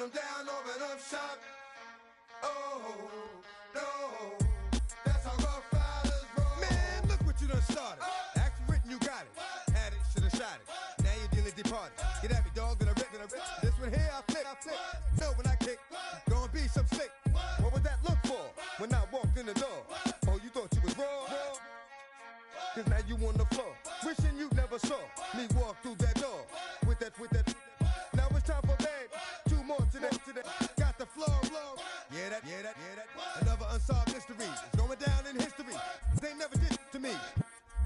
them down, open up shop. Oh, no, that's how rough riders roll. Man, look what you done started. Action written, you got it. Had it, should've shot it. Now you're dealing departed. Get at me, dog, then I rip, then I rip. This one here, I flip. No, when I kick, gonna be some slick. What would that look for when I walked in the door? Oh, you thought you was raw? Cause now you on the floor. Wishing you never saw me walk through that door. With that. Now it's time for bed. 2 more today. Got the floor. Yeah, that. Another unsolved mystery. It's going down in history. They never did it to me.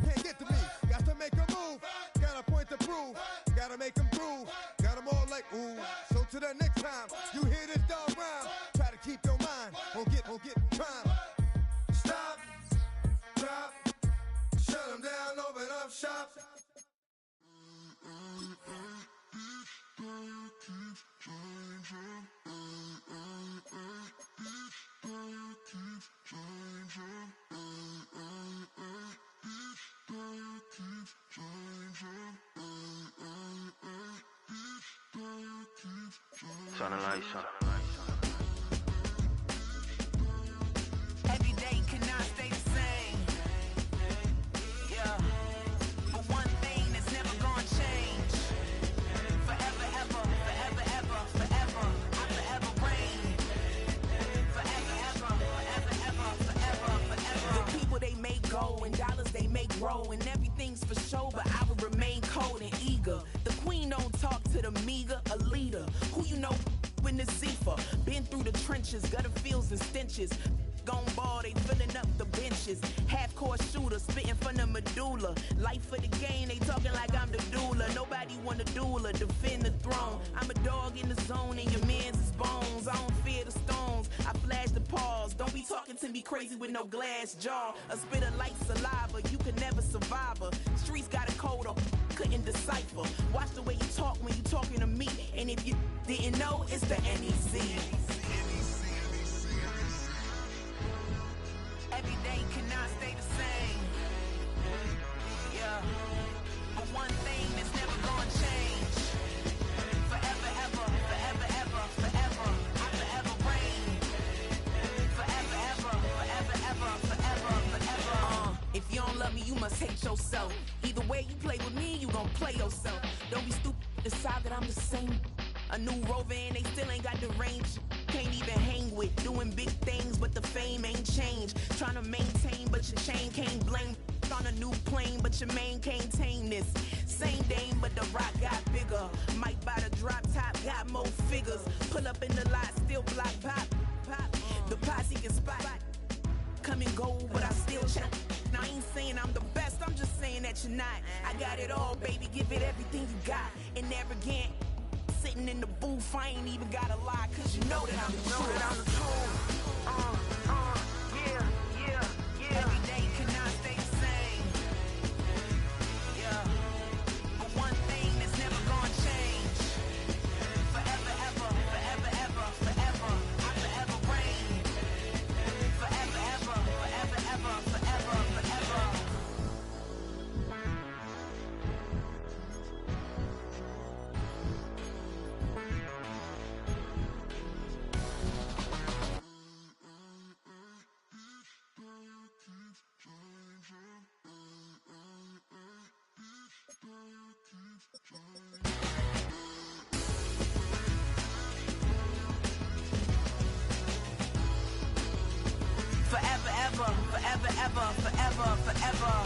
Can't get to me. Got to make a move. Got a point to prove. Gotta make them prove. Got them all like ooh. So to the next time you hear this dog rhyme, try to keep your mind on get prime. Stop, drop, shut them down, open up shop. Turn the lights on. Every day cannot stay the same. Yeah. But one thing that's never gonna change. Forever, ever, forever, ever, forever. I forever reign. Forever, ever, forever, ever, forever, forever. The people they make go and dollars they make grow and everything's for show, but I will remain cold and eager. The queen don't talk to the meager, a leader. Who you know in the Zephyr? Been through the trenches, gutter fields and stenches. Gone ball, they filling up the benches. Half-court shooter, spitting from the medulla. Life for the game, they talking like I'm the doula. Nobody want a doula, defend the throne. I'm a dog in the zone and your man's is bones. I don't fear the stones, I flash the paws. Don't be talking to me crazy with no glass jaw. A spit of light saliva, you can never survive her. Streets got a code up, couldn't decipher. Watch the way you talk when you talking to me. And if you didn't know, it's the NEC. Every day cannot stay the same. Yeah. But one thing that's never gonna change. Forever, ever, forever, ever, forever. I forever reign. Forever, ever, forever, ever, forever, forever. If you don't love me, you must hate yourself. Either way you play with me, you gon' play yourself. Don't be stupid, decide that I'm the same. A new Rover and they still ain't got the range. Can't even hang with, doing big things, but the fame ain't changed. Trying to maintain, but your chain can't blame. On a new plane, but your main can't tame this. Same dame, but the rock got bigger. Might buy the drop top, got more figures. Pull up in the lot, still block pop. The posse can spot. Come and go, but I still check. Now I ain't saying I'm the best, I'm just saying that you're not. I got it all, baby, give it everything you got. And arrogant, sitting in the booth, I ain't even gotta lie, cause you know that I'm the truth. Yeah. Every day cannot stay the same. Yeah. But one thing that's never gonna change. Forever, ever, forever, ever, forever. I forever reign. Forever, ever, forever, ever, forever, forever. Forever, ever, forever, ever, forever, forever.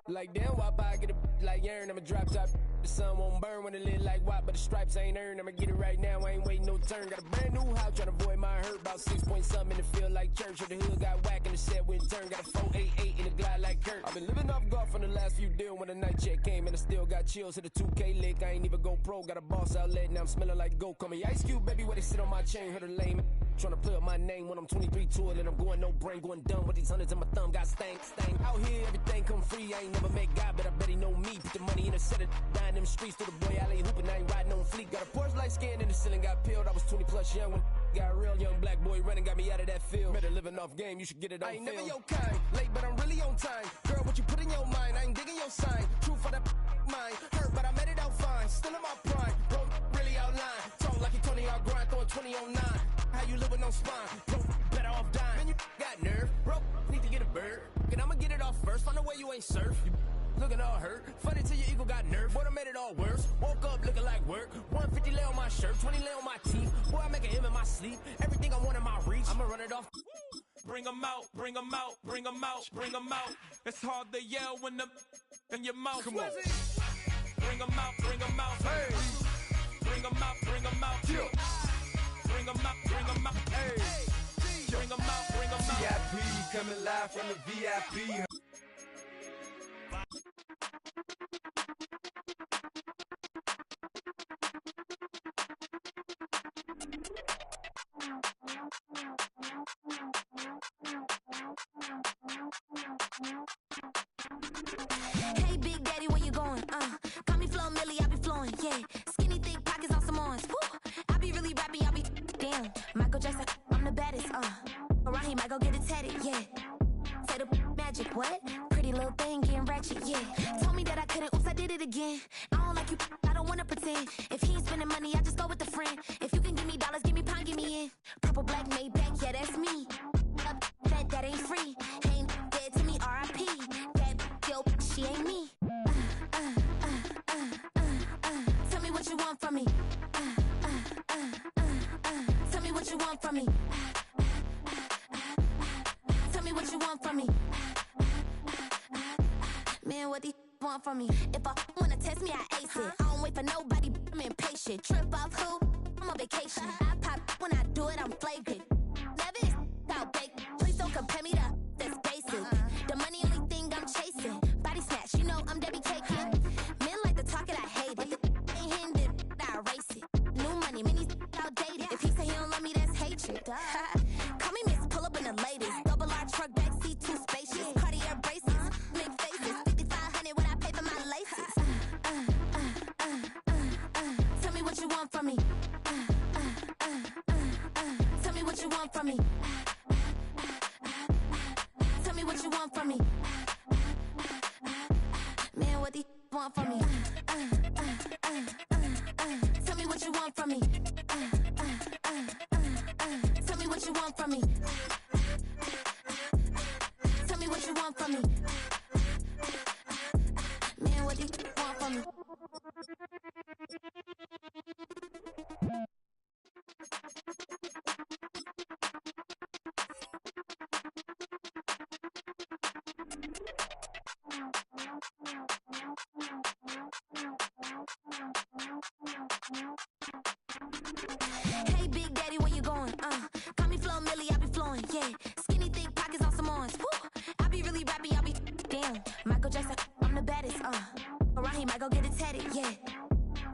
Like damn, why I get a like urn? I'ma drop top. The sun won't burn when it lit like what, but the stripes ain't earned. I'ma get it right now, I ain't waiting no turn. Got a brand new house, tryna avoid my hurt. About 6 point something in the field like church. Or the hood got whack and the set went turn. Got a 488 in the glide like Kurt. I've been living off golf on the last few deals. When the night check came and I still got chills. Hit a 2K lick, I ain't even go pro. Got a boss outlet, now I'm smelling like gold. Call me Ice Cube, baby, where they sit on my chain. Heard a lame. Tryna play up my name when I'm 23 to it. And I'm going no brain, going dumb with these hundreds in my thumb. Got stank. Out here, everything come free. I ain't never met God, but I bet he know me. Put the money in a set of dying them streets. To the boy, I ain't hooping, I ain't riding on fleek. Got a Porsche light scan in the ceiling, got peeled. I was 20 plus young when got real. Young black boy running got me out of that field. Better living off game, you should get it on film. I ain't never your kind, late but I'm really on time. Girl, what you put in your mind, I ain't digging your sign. True for that mind, hurt but I made it out fine. Still in my prime, bro, really outline. Talk like you Tony Hawk grind, throwing 20 on 9. How you live with no spine, bro, better off dying. Man, you got nerve, bro, need to get a bird. And I'ma get it off first, find a way you ain't surf. You looking all hurt, funny till your ego got nerve. Boy, I made it all worse, woke up looking like work. 150 lay on my shirt, 20 lay on my teeth. Boy, I make an M in my sleep, everything I want in my reach. I'ma run it off. Bring 'em out, bring 'em out, bring 'em out, bring 'em out. It's hard to yell when the in your mouth. Come on. Bring 'em out, bring 'em out. Hey. Bring 'em out, bring 'em out. Yeah. Bring 'em out, bring 'em out. Hey. Bring 'em out, bring 'em out. VIP coming live from the VIP. Hey, Big Daddy, where you going? Call me Flo Millie, I be flowing, yeah. Skinny, thick pockets on Samoans, woo. I be really rapping, I be damn. Michael Jackson, I'm the baddest, Around here, might go get it tatted, yeah. Say the magic, what? Pretty little thing, getting ratchet, yeah. Told me that I couldn't, oops, I did it again. I don't like you, I don't wanna pretend. If he ain't spending money, I just go with a friend. If you can give me dollars, give me pound, give me in. Purple, black, made back, yeah, that's me. That ain't free. Ain't dead to me, R.I.P. That yo, she ain't me. Tell me what you want from me. Tell me what you want from me. Tell me what you want from me. Man, what do you want from me? If I wanna test me, I ace it. I don't wait for nobody, I'm impatient. Trip off who? I'm on vacation. I pop when I do it, I'm flagrant. Never is out bake. Please don't compare me to that's basic. The money only thing I'm chasing. Body snatch, you know I'm Debbie Cakin. Men like to talk it, I hate it. Ain't hindered, I erase it. New money, many outdated. If he say he don't love me, that's hatred. Call me Miss, pull up in the latest. Double R truck, backseat, too spacious. Cartier braces, make faces. 5,500 when I pay for my laces. Tell me what you want from me. Tell me what you want from me. Tell me what you want from me. Man, what do you want from me? Tell me what you want from me. Tell me what you want from me. Tell me what you want from me. Man, what do you want from me? Hey, Big Daddy, where you going? Call me Flo Millie, I be flowing, yeah. Skinny, thick pockets on Samoans, woo. I be really rapping, I be damn. Michael Jackson, I'm the baddest, Around here, might go get it tatted, yeah.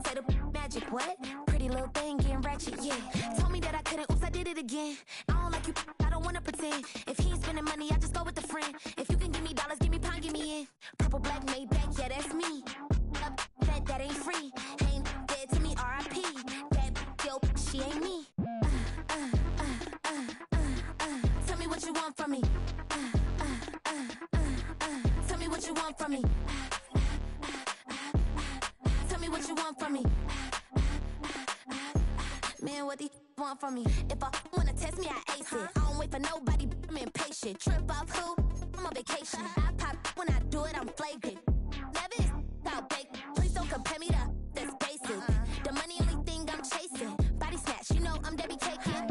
Say the magic, what? Pretty little thing, getting ratchet, yeah. Told me that I couldn't, oops, I did it again. I don't like you, I don't wanna pretend. If he ain't spending money, I just go with a friend. If you can give me dollars, give me pound, give me in. Purple, black, made back, yeah, that's me. That ain't free. Ain't dead to me, R.I.P. That yo, she ain't me. Tell me what you want from me. Tell me what you want from me. Tell me what you want from me. Man, what do you want from me? If I wanna test me, I ace it. I don't wait for nobody, I'm impatient. Trip off who? I'm on vacation. I pop when I do it, I'm flagrant. Never is out bake. Please don't compare me to that's basic. The money only thing I'm chasing. Body snatch, you know I'm Debbie Cakin.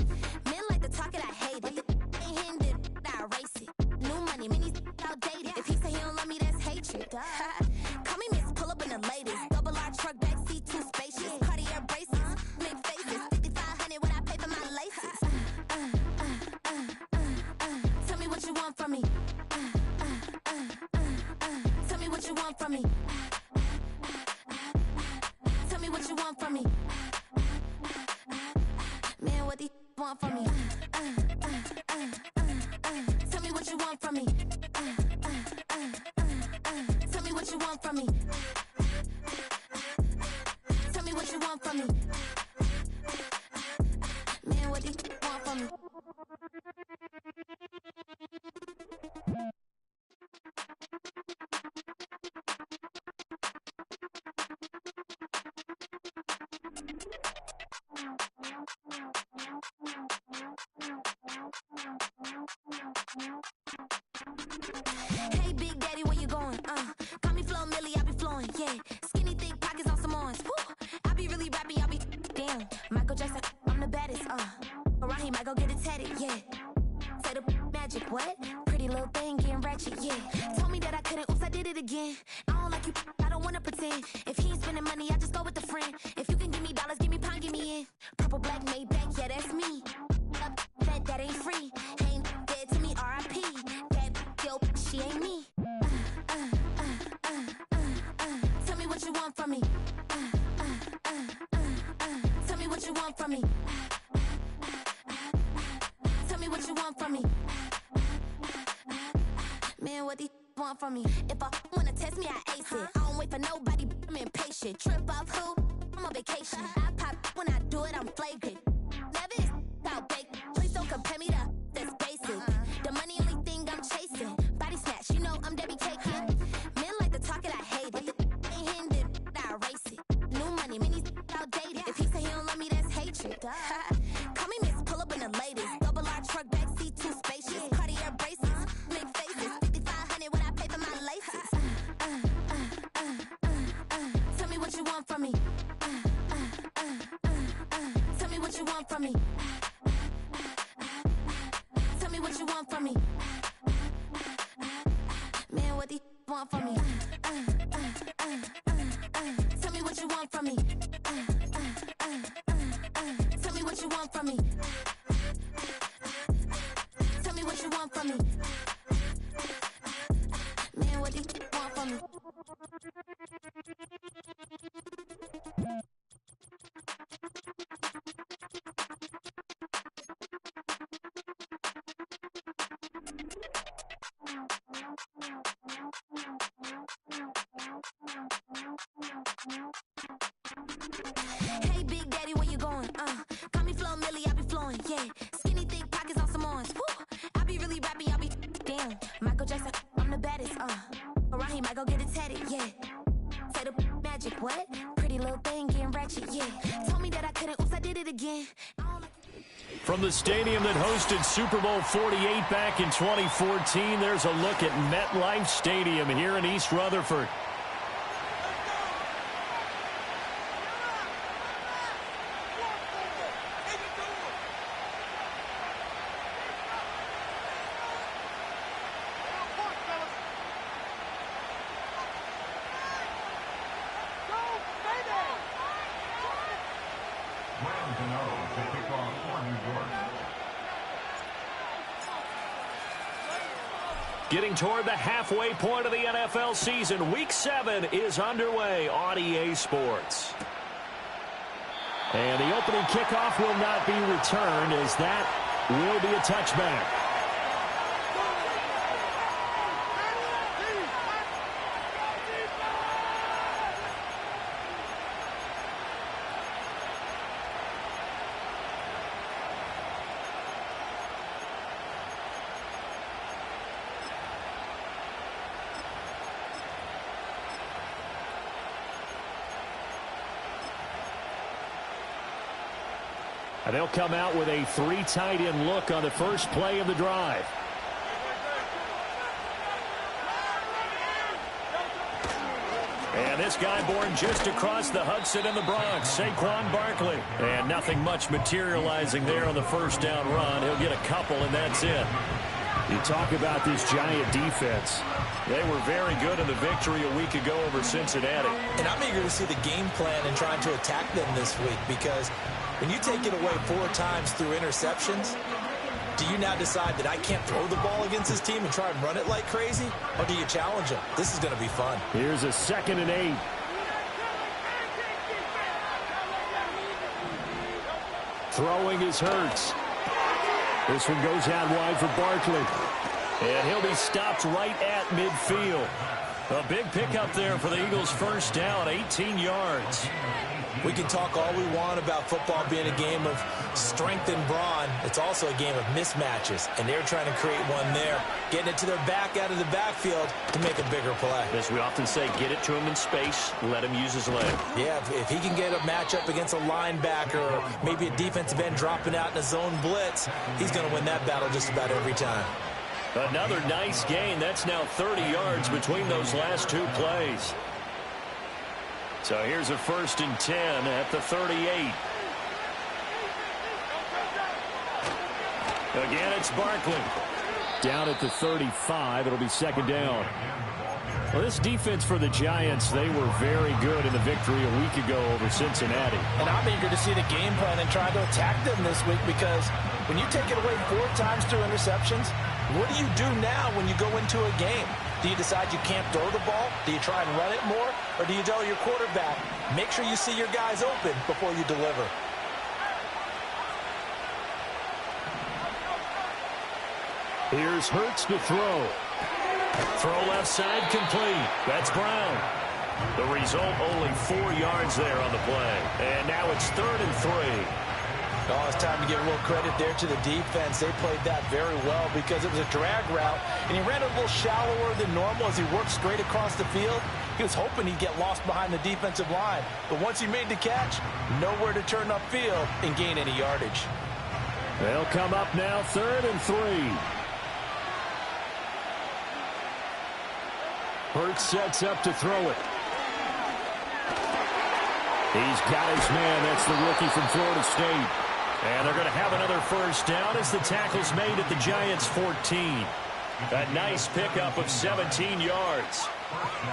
Men like to talk it, I hate it. Ain't hindered, I erase it. New money, many outdated. If he say he don't love me, that's hatred. Call me Miss, pull up in the latest. Double R truck, backseat, too spacious. Cartier braces, make faces. 5,500 when I pay for my laces. Tell me what you want from me. Tell me what you want from me. Tell me what you want from me. Man, what do you want from me? Tell me what you want from me. Tell me what you want from me. Tell me what you want from me. Man, what do you want? yeah. Skinny, thick pockets on some ones. Woo. I be really rapping, y'all be damn. Michael Jackson, I'm the baddest, Around he might go get it tatted, yeah. Say the magic, what? Pretty little thing getting ratchet, yeah. Told me that I couldn't, oops, I did it again. I don't like you, I don't wanna pretend. If he ain't spending money, I just go with a friend. If you can give me dollars, give me pound, give me in. Purple, black, made back, yeah, that's me. That ain't free. Ain't dead to me, R.I.P. That yo, she ain't me. Tell me what you want from me. Tell me what you want from me. Tell me what you want from me. Man, what these want from me? If I wanna test me, I ace it. I don't wait for nobody, I'm impatient. Trip off who? I'm on vacation. I pop when I do it, I'm flagrant. Never is out baked. Please don't compare me to that's basic. The money only thing I'm chasing. Body snatch, you know I'm Debbie Cakin. Men like to talk it, I hate it. Ain't hitting it, I erase it. New money, many outdated. If he say he don't love me, that's hatred. Call me Miss, pull up in the latest. Double R truck, backseat, too spacious. Cartier braces, make faces. 5,500 when I pay for my laces. Tell me what you want from me. Tell me what you want from me. Tell me what you want from me. Man, what these want from me? Tell me what you want from me. Tell me what you want from me. Tell me what you want from me. Man, what these want from me? Hey, Big Daddy, where you going? Call me Flo Millie, I be flowing, yeah. Skinny, thick pockets on some ones. Woo. I be really rapping, y'all be damn. Michael Jackson, I'm the baddest, Around he might go get it tatted, yeah. Say the magic, what? Pretty little thing getting ratchet, yeah. Told me that I couldn't, oops, I did it again. From the stadium that hosted Super Bowl 48 back in 2014, there's a look at MetLife Stadium here in East Rutherford. Getting toward the halfway point of the NFL season, Week 7 is underway on EA Sports. And the opening kickoff will not be returned, as that will be a touchback. And they'll come out with a 3 tight end look on the first play of the drive. And this guy born just across the Hudson in the Bronx, Saquon Barkley. And nothing much materializing there on the first down run. He'll get a couple, and that's it. You talk about this Giant defense. They were very good in the victory a week ago over Cincinnati. And I'm eager to see the game plan and trying to attack them this week, because when you take it away 4 times through interceptions, do you now decide that I can't throw the ball against this team and try and run it like crazy? Or do you challenge them? This is going to be fun. Here's a 2nd and 8. Throwing is Hurts. This one goes out wide for Barkley. And he'll be stopped right at midfield. A big pickup there for the Eagles' first down, 18 yards. We can talk all we want about football being a game of strength and brawn. It's also a game of mismatches, and they're trying to create one there, getting it to their back out of the backfield to make a bigger play. As we often say, get it to him in space, let him use his leg. Yeah, if he can get a matchup against a linebacker or maybe a defensive end dropping out in a zone blitz, he's going to win that battle just about every time. Another nice gain. That's now 30 yards between those last 2 plays. So here's a 1st and 10 at the 38. Again, it's Barkley. Down at the 35, it'll be 2nd down. Well, this defense for the Giants, they were very good in the victory a week ago over Cincinnati. And I'm eager to see the game plan and try to attack them this week, because when you take it away 4 times through interceptions, what do you do now when you go into a game? Do you decide you can't throw the ball? Do you try and run it more? Or do you tell your quarterback, make sure you see your guys open before you deliver? Here's Hurts to throw. Throw left side complete. That's Brown. The result, only 4 yards there on the play. And now it's 3rd and 3. Oh, it's time to give a little credit there to the defense. They played that very well because it was a drag route, and he ran a little shallower than normal as he worked straight across the field. He was hoping he'd get lost behind the defensive line. But once he made the catch, nowhere to turn upfield and gain any yardage. They'll come up now 3rd and 3. Hurts sets up to throw it. He's got his man. That's the rookie from Florida State. And they're going to have another 1st down as the tackle's made at the Giants' 14. A nice pickup of 17 yards.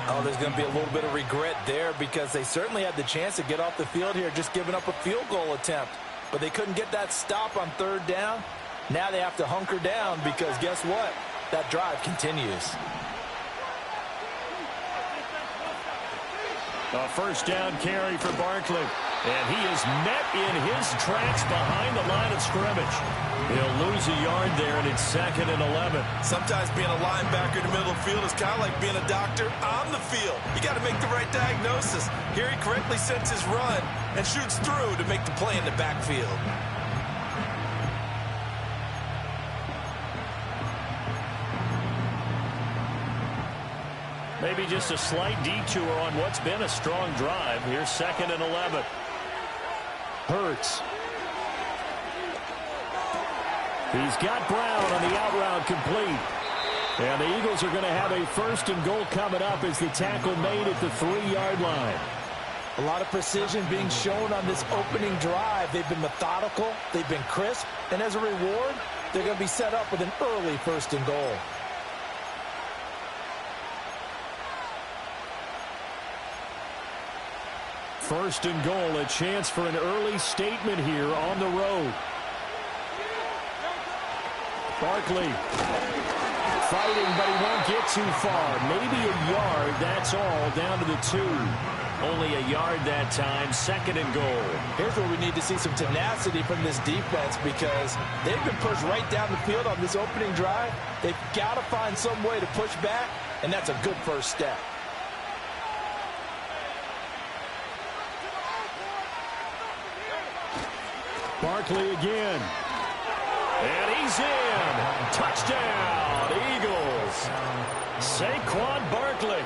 Oh, there's going to be a little bit of regret there because they certainly had the chance to get off the field here, just giving up a field goal attempt. But they couldn't get that stop on 3rd down. Now they have to hunker down because guess what? That drive continues. A 1st down carry for Barkley. And he is met in his tracks behind the line of scrimmage. He'll lose a yard there, and it's 2nd and 11. Sometimes being a linebacker in the middle of the field is kind of like being a doctor on the field. You got to make the right diagnosis. Here he correctly sets his run and shoots through to make the play in the backfield. Maybe just a slight detour on what's been a strong drive. Here's 2nd and 11. Hurts. He's got Brown on the out route complete. And the Eagles are going to have a 1st and goal coming up as the tackle made at the 3-yard line. A lot of precision being shown on this opening drive. They've been methodical. They've been crisp. And as a reward, they're going to be set up with an early 1st and goal. First and goal, a chance for an early statement here on the road. Barkley fighting, but he won't get too far. Maybe a yard, that's all, down to the 2. Only a yard that time, 2nd and goal. Here's where we need to see some tenacity from this defense because they've been pushed right down the field on this opening drive. They've got to find some way to push back, and that's a good first step. Barkley again. And he's in. Touchdown, Eagles. Saquon Barkley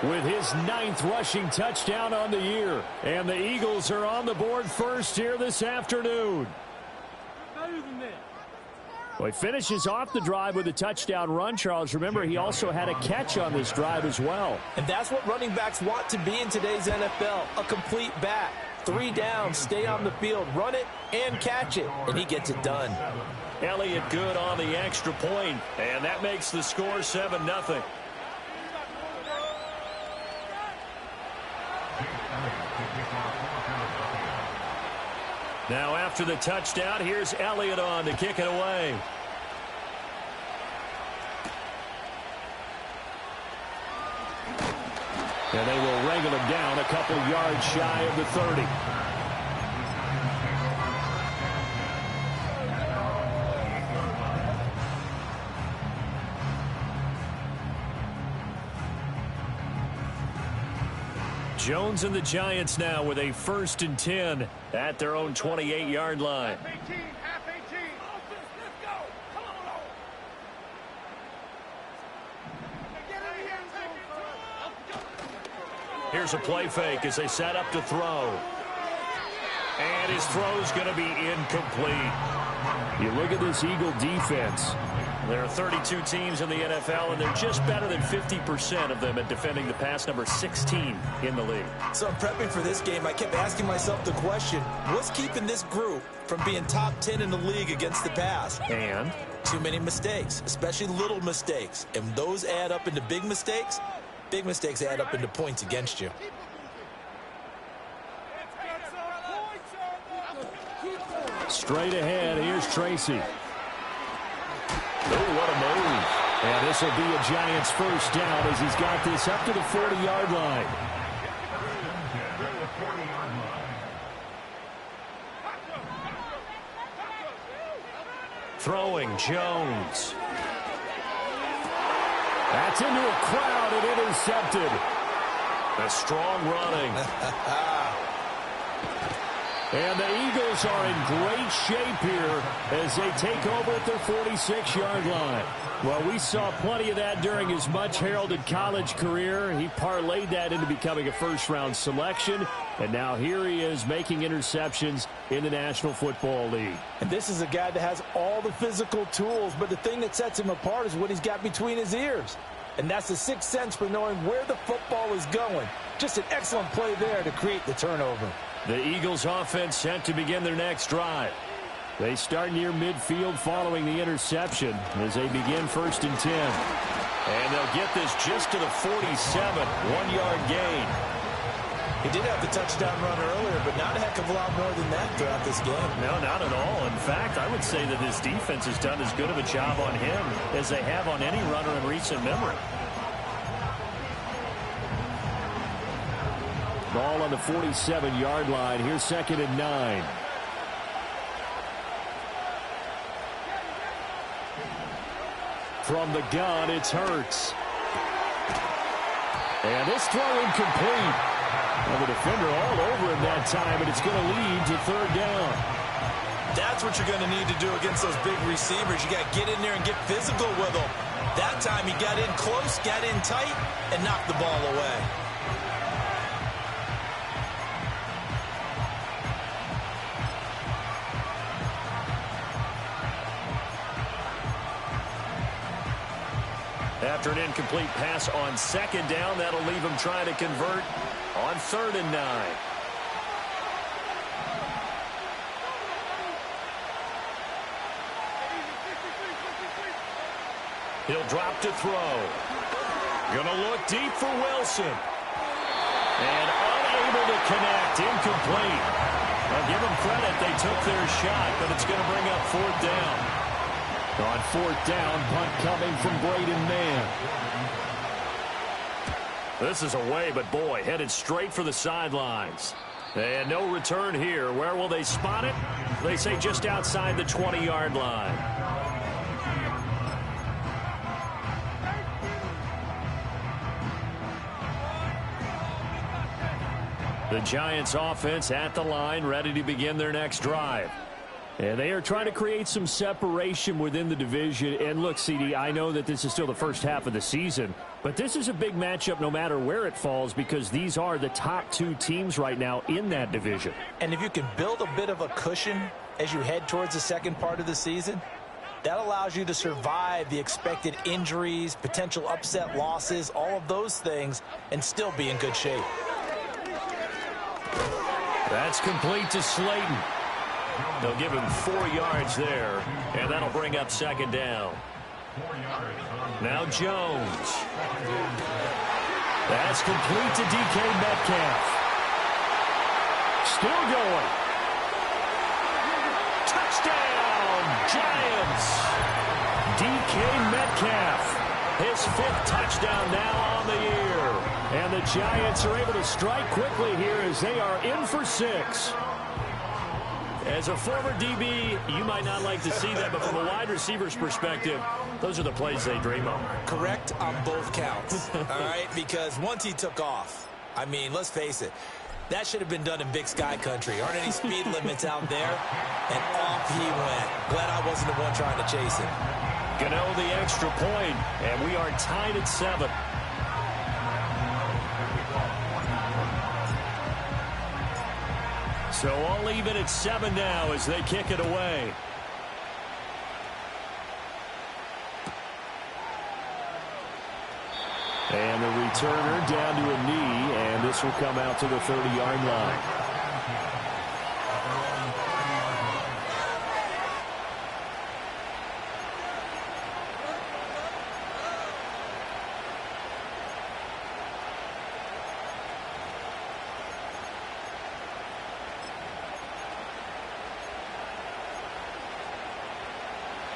with his 9th rushing touchdown on the year. And the Eagles are on the board first here this afternoon. Well, he finishes off the drive with a touchdown run, Charles. Remember, he also had a catch on this drive as well. And that's what running backs want to be in today's NFL, a complete back. 3 downs, stay on the field, run it, and catch it. And he gets it done. Elliott good on the extra point, and that makes the score 7-0. Now after the touchdown, here's Elliott on to kick it away. And they will wrangle him down a couple yards shy of the 30. Jones and the Giants now with a 1st and 10 at their own 28-yard line. Here's a play fake as they set up to throw. And his throw's going to be incomplete. You look at this Eagle defense. There are 32 teams in the NFL, and they're just better than 50% of them at defending the pass, number 16 in the league. So I'm prepping for this game. I kept asking myself the question, what's keeping this group from being top 10 in the league against the pass? And? Too many mistakes, especially little mistakes. And those add up into big mistakes add up into points against you. Straight ahead, here's Tracy. Oh, what a move. And this will be a Giants first down as he's got this up to the 40-yard line. Throwing, Jones. That's into a crowd and intercepted. A strong running. And the Eagles are in great shape here as they take over at their 46-yard line. Well, we saw plenty of that during his much-heralded college career. He parlayed that into becoming a first-round selection, and now here he is making interceptions in the National Football League. And this is a guy that has all the physical tools, but the thing that sets him apart is what he's got between his ears. And that's the sixth sense for knowing where the football is going. Just an excellent play there to create the turnover. The Eagles offense set to begin their next drive. They start near midfield following the interception as they begin 1st and 10. And they'll get this just to the 47, 1-yard gain. He did have the touchdown run earlier, but not a heck of a lot more than that throughout this game. No, not at all. In fact, I would say that this defense has done as good of a job on him as they have on any runner in recent memory. Ball on the 47-yard line. Here's 2nd and 9. From the gun, it's Hurts. And this throw incomplete. And the defender all over him that time, and it's going to lead to 3rd down. That's what you're going to need to do against those big receivers. You got to get in there and get physical with them. That time he got in close, got in tight, and knocked the ball away. After an incomplete pass on 2nd down, that'll leave him trying to convert on 3rd and 9. He'll drop to throw. Gonna look deep for Wilson. And unable to connect, incomplete. I'll give them credit, they took their shot, but it's gonna bring up 4th down. On 4th down, punt coming from Braden Mann. This is away, but boy, headed straight for the sidelines. And no return here. Where will they spot it? They say just outside the 20-yard line. The Giants offense at the line, ready to begin their next drive. And they are trying to create some separation within the division. And look, CD, I know that this is still the first half of the season, but this is a big matchup no matter where it falls because these are the top 2 teams right now in that division. And if you can build a bit of a cushion as you head towards the second part of the season, that allows you to survive the expected injuries, potential upset losses, all of those things, and still be in good shape. That's complete to Slayton. They'll give him 4 yards there, and that'll bring up 2nd down. Now Jones. That's complete to DK Metcalf. Still going. Touchdown, Giants. DK Metcalf, his 5th touchdown now on the year. And the Giants are able to strike quickly here as they are in for 6. As a former DB, you might not like to see that, but from a wide receiver's perspective, those are the plays they dream of. Correct on both counts, all right? Because once he took off, I mean, let's face it, that should have been done in Big Sky country. Aren't any speed limits out there? And off he went. Glad I wasn't the one trying to chase him. Gano the extra point, and we are tied at 7. So I'll leave it at 7 now as they kick it away. returner down to a knee, and this will come out to the 30-yard line.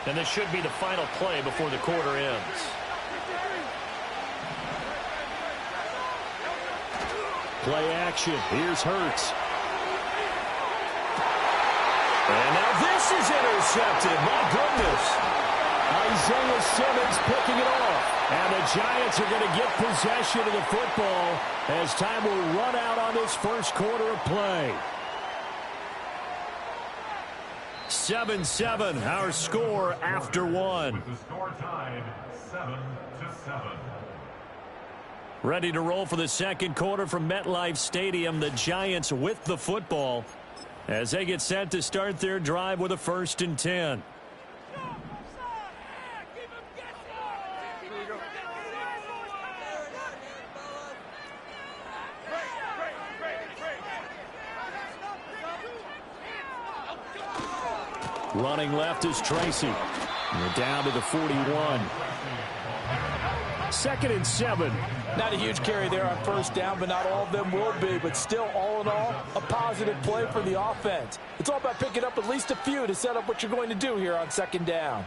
And this should be the final play before the quarter ends. Play action. Here's Hurts. And now this is intercepted. My goodness. Isaiah Simmons picking it off. And the Giants are going to get possession of the football as time will run out on this first quarter of play. 7-7, our score after one. With the score tied 7-7. Ready to roll for the second quarter from MetLife Stadium. The Giants with the football as they get set to start their drive with a 1st and 10. Running left is Tracy. We're down to the 41. 2nd and 7. Not a huge carry there on first down, but not all of them will be. But still, all in all, a positive play for the offense. It's all about picking up at least a few to set up what you're going to do here on 2nd down.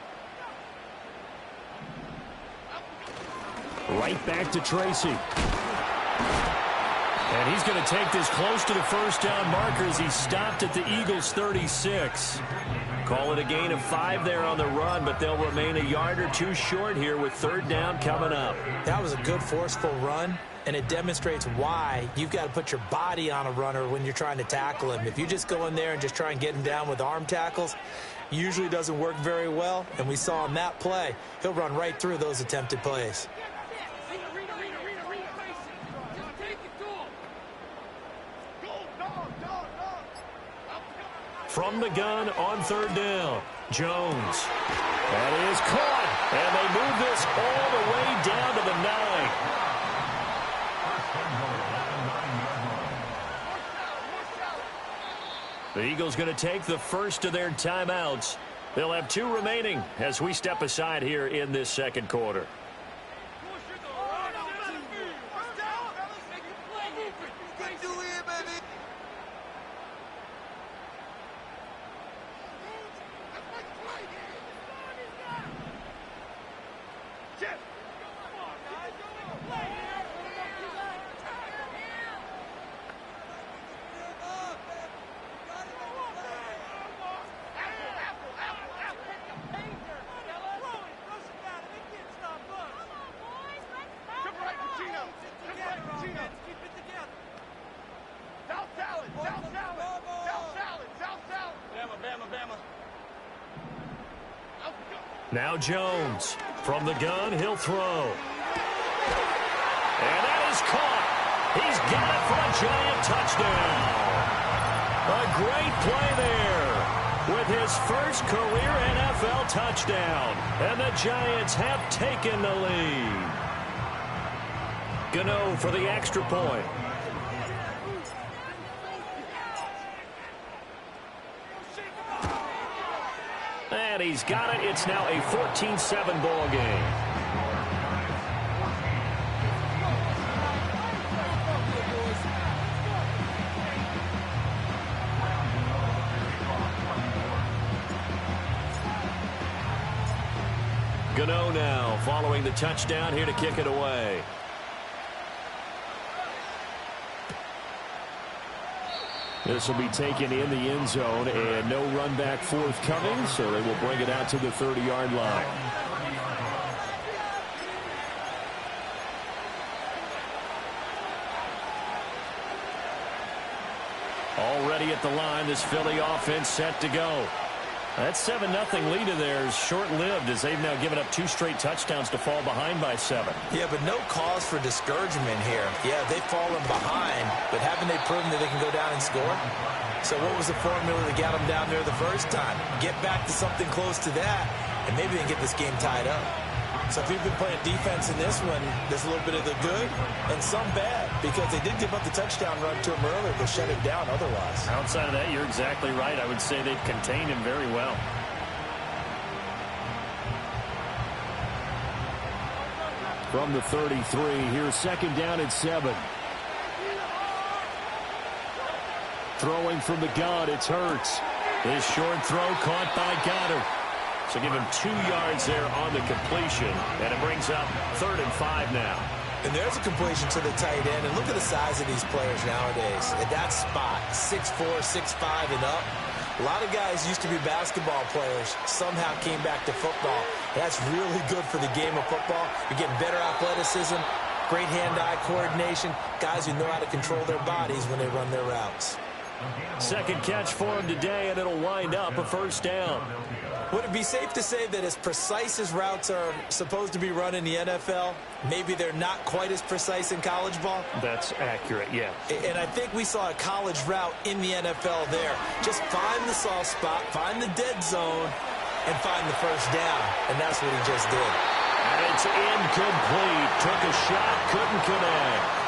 Right back to Tracy. And he's going to take this close to the first down marker as he stopped at the Eagles' 36. Call it a gain of 5 there on the run, but they'll remain a yard or two short here with 3rd down coming up. That was a good, forceful run, and it demonstrates why you've got to put your body on a runner when you're trying to tackle him. If you just go in there and just try and get him down with arm tackles, usually doesn't work very well, and we saw on that play, he'll run right through those attempted plays. From the gun on 3rd down, Jones. That is caught, and they move this all the way down to the 9. The Eagles going to take the first of their timeouts. They'll have 2 remaining as we step aside here in this second quarter. Now Jones from the gun, he'll throw. And that is caught. He's got it for a Giant touchdown. A great play there with his first career NFL touchdown. And the Giants have taken the lead. Gano for the extra point. And he's got it. It's now a 14-7 ball game. Gano now following the touchdown here to kick it away. This will be taken in the end zone, and no run back forthcoming, so they will bring it out to the 30-yard line. Already at the line, this Philly offense set to go. That 7-0 lead of theirs short-lived as they've now given up 2 straight touchdowns to fall behind by 7. Yeah, but no cause for discouragement here. Yeah, they've fallen behind, but haven't they proven that they can go down and score? So what was the formula that got them down there the first time? Get back to something close to that, and maybe they can get this game tied up. So if you've been playing defense in this one, there's a little bit of the good and some bad, because they did give up the touchdown run to him earlier to shut him down otherwise. Outside of that, you're exactly right. I would say they've contained him very well. From the 33, here's second down and 7. Throwing from the gun, it's Hurts. His short throw caught by Goddard. So give him 2 yards there on the completion, and it brings up 3rd and 5 now. And there's a completion to the tight end, and look at the size of these players nowadays. At that spot, 6'4", 6'5", and up. A lot of guys used to be basketball players, somehow came back to football. And that's really good for the game of football. You're getting better athleticism, great hand-eye coordination, guys who know how to control their bodies when they run their routes. Second catch for him today, and it'll wind up a 1st down. Would it be safe to say that as precise as routes are supposed to be run in the NFL, maybe they're not quite as precise in college ball? That's accurate, yeah. And I think we saw a college route in the NFL there. Just find the soft spot, find the dead zone, and find the 1st down. And that's what he just did. And it's incomplete. Took a shot, couldn't connect.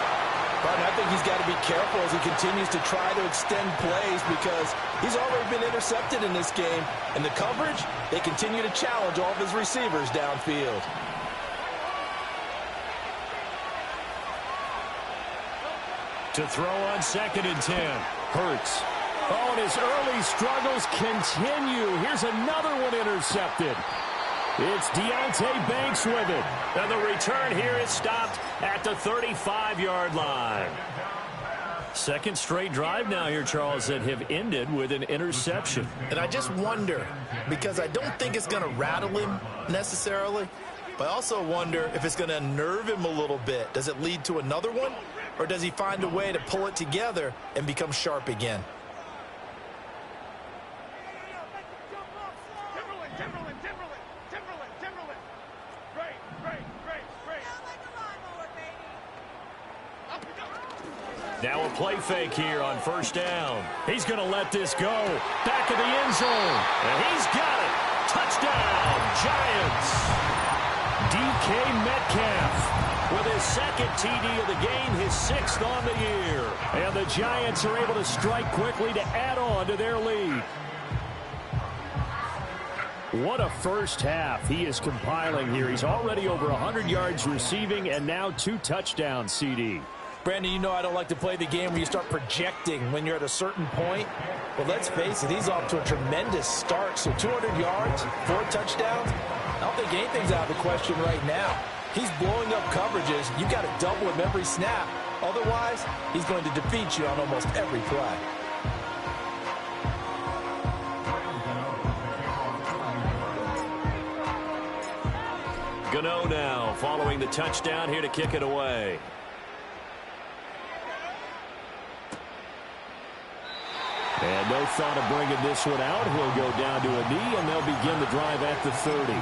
But I think he's got to be careful as he continues to try to extend plays, because he's already been intercepted in this game. And the coverage, they continue to challenge all of his receivers downfield. To throw on 2nd and 10. Hurts. Oh, and his early struggles continue. Here's another one intercepted. It's Deonte Banks with it. And the return here is stopped at the 35-yard line. Second straight drive now here, Charles, that have ended with an interception. And I just wonder, because I don't think it's going to rattle him necessarily, but I also wonder if it's going to unnerve him a little bit. Does it lead to another one, or does he find a way to pull it together and become sharp again? Now a play fake here on 1st down. He's going to let this go. Back of the end zone. And he's got it. Touchdown, Giants. DK Metcalf with his 2nd TD of the game, his 6th on the year. And the Giants are able to strike quickly to add on to their lead. What a first half he is compiling here. He's already over 100 yards receiving and now 2 touchdowns, CD. Brandon, you know I don't like to play the game where you start projecting when you're at a certain point. Well, let's face it, he's off to a tremendous start. So 200 yards, 4 touchdowns. I don't think anything's out of the question right now. He's blowing up coverages. You got to double him every snap. Otherwise, he's going to defeat you on almost every play. Gano now following the touchdown here to kick it away. And no thought of bringing this one out. He'll go down to a knee, and they'll begin the drive at the 30.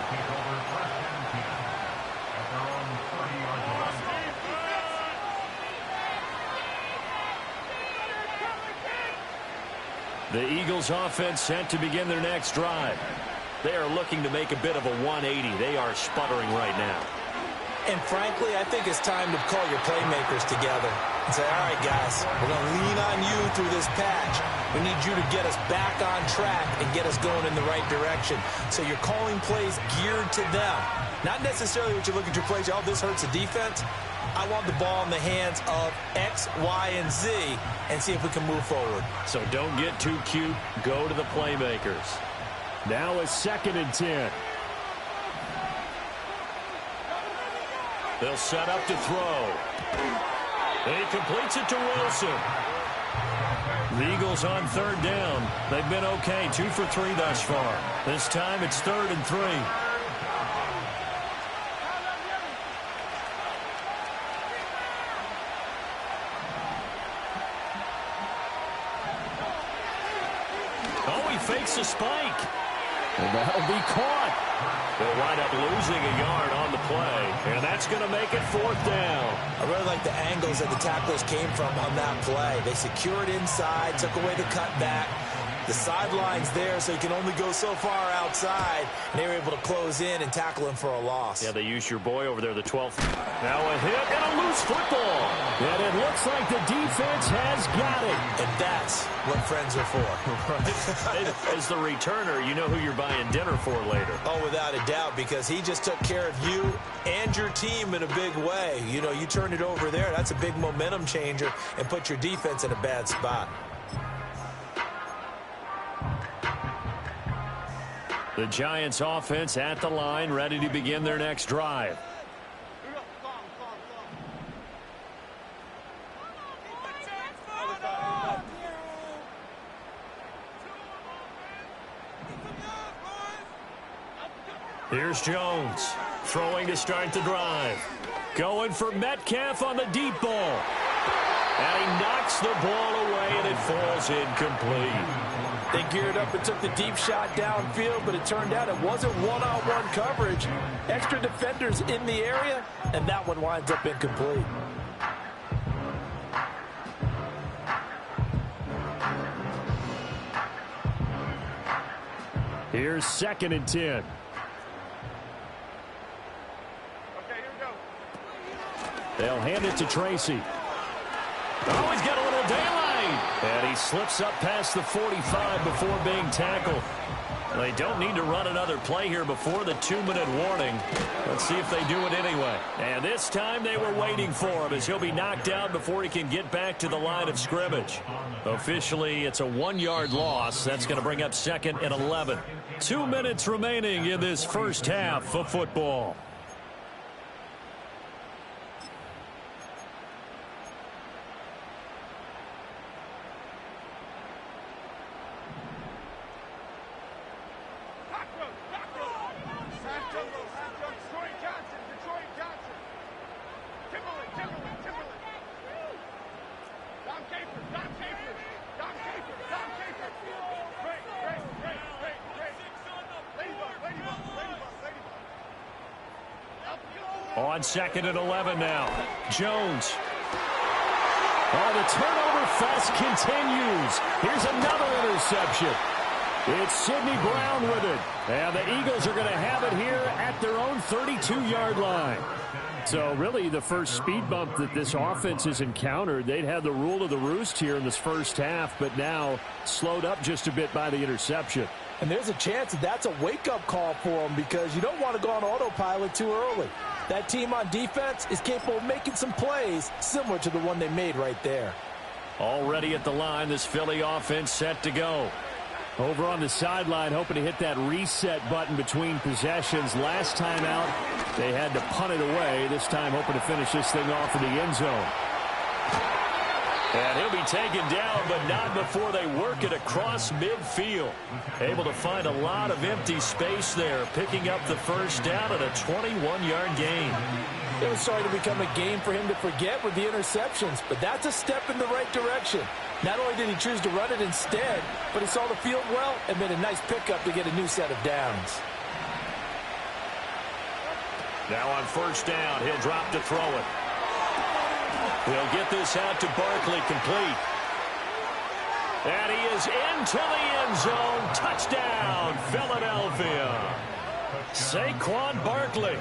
The Eagles offense set to begin their next drive. They are looking to make a bit of a 180. They are sputtering right now. And frankly, I think it's time to call your playmakers together and say, all right, guys, we're going to lean on you through this patch. We need you to get us back on track and get us going in the right direction. So you're calling plays geared to them. Not necessarily what you look at your plays, oh, this hurts the defense. I want the ball in the hands of X, Y, and Z and see if we can move forward. So don't get too cute. Go to the playmakers. Now a 2nd and 10. They'll set up to throw. And he completes it to Wilson. The Eagles on 3rd down. They've been okay, 2 for 3 thus far. This time it's 3rd and 3. Oh, he fakes a spike. And that'll be caught. They'll wind up losing a yard on the play, and that's going to make it 4th down. I really like the angles that the tacklers came from on that play. They secured inside, took away the cutback, The sideline's there, so he can only go so far outside, and they were able to close in and tackle him for a loss. Yeah, they used your boy over there, the 12th. Now a hit and a loose football. And it looks like the defense has got it. And that's what friends are for. As the returner, you know who you're buying dinner for later. Oh, without a doubt, because he just took care of you and your team in a big way. You know, you turned it over there. That's a big momentum changer and put your defense in a bad spot. The Giants offense at the line, ready to begin their next drive. Here's Jones, throwing to start the drive. Going for Metcalf on the deep ball. And he knocks the ball away, and it falls incomplete. They geared up and took the deep shot downfield, but it turned out it wasn't one-on-one coverage. Extra defenders in the area, and that one winds up incomplete. Here's 2nd and 10. Okay, here we go. They'll hand it to Tracy. Oh, he's got a little daylight. And he slips up past the 45 before being tackled. They don't need to run another play here before the 2-minute warning. Let's see if they do it anyway. And this time they were waiting for him as he'll be knocked down before he can get back to the line of scrimmage. Officially, it's a 1-yard loss. That's going to bring up 2nd and 11. 2 minutes remaining in this first half of football. On 2nd and 11 now. Jones. Oh, the turnover fest continues. Here's another interception. It's Sidney Brown with it. And the Eagles are going to have it here at their own 32-yard line. So really the first speed bump that this offense has encountered, they'd had the rule of the roost here in this first half, but now slowed up just a bit by the interception. And there's a chance that that's a wake-up call for them because you don't want to go on autopilot too early. That team on defense is capable of making some plays similar to the one they made right there. Already at the line, this Philly offense set to go. Over on the sideline, hoping to hit that reset button between possessions. Last time out, they had to punt it away. This time, hoping to finish this thing off in the end zone. And he'll be taken down, but not before they work it across midfield. Able to find a lot of empty space there, picking up the first down at a 21-yard gain. It was starting to become a game for him to forget with the interceptions, but that's a step in the right direction. Not only did he choose to run it instead, but he saw the field well and made a nice pickup to get a new set of downs. Now on first down, he'll drop to throw it. He'll get this out to Barkley, complete. And he is into the end zone. Touchdown, Philadelphia. Saquon Barkley.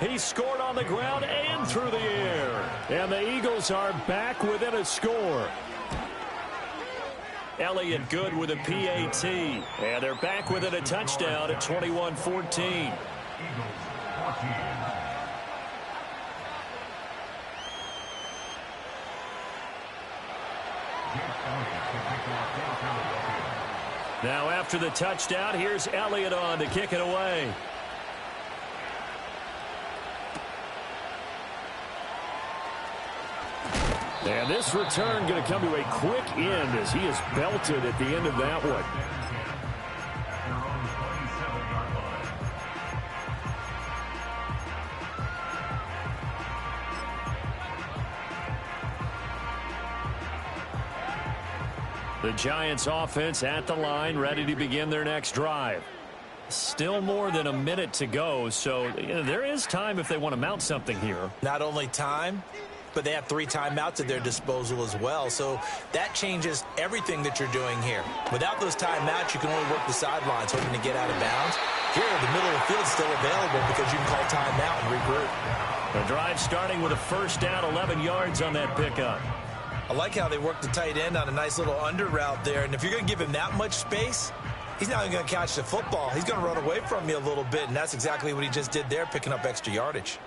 He scored on the ground and through the air. And the Eagles are back within a score. Elliott good with a PAT. And they're back within a touchdown at 21-14. Now after the touchdown, here's Elliott on to kick it away. And this return going to come to a quick end as he is belted at the end of that one. The Giants offense at the line, ready to begin their next drive. Still more than a minute to go, so there is time if they want to mount something here. Not only time, but they have 3 timeouts at their disposal as well. So that changes everything that you're doing here. Without those timeouts, you can only work the sidelines, hoping to get out of bounds. Here, the middle of the field is still available because you can call timeout and regroup. The drive starting with a first down, 11 yards on that pickup. I like how they worked the tight end on a nice little under route there. And if you're going to give him that much space, he's not even going to catch the football. He's going to run away from you a little bit, and that's exactly what he just did there, picking up extra yardage.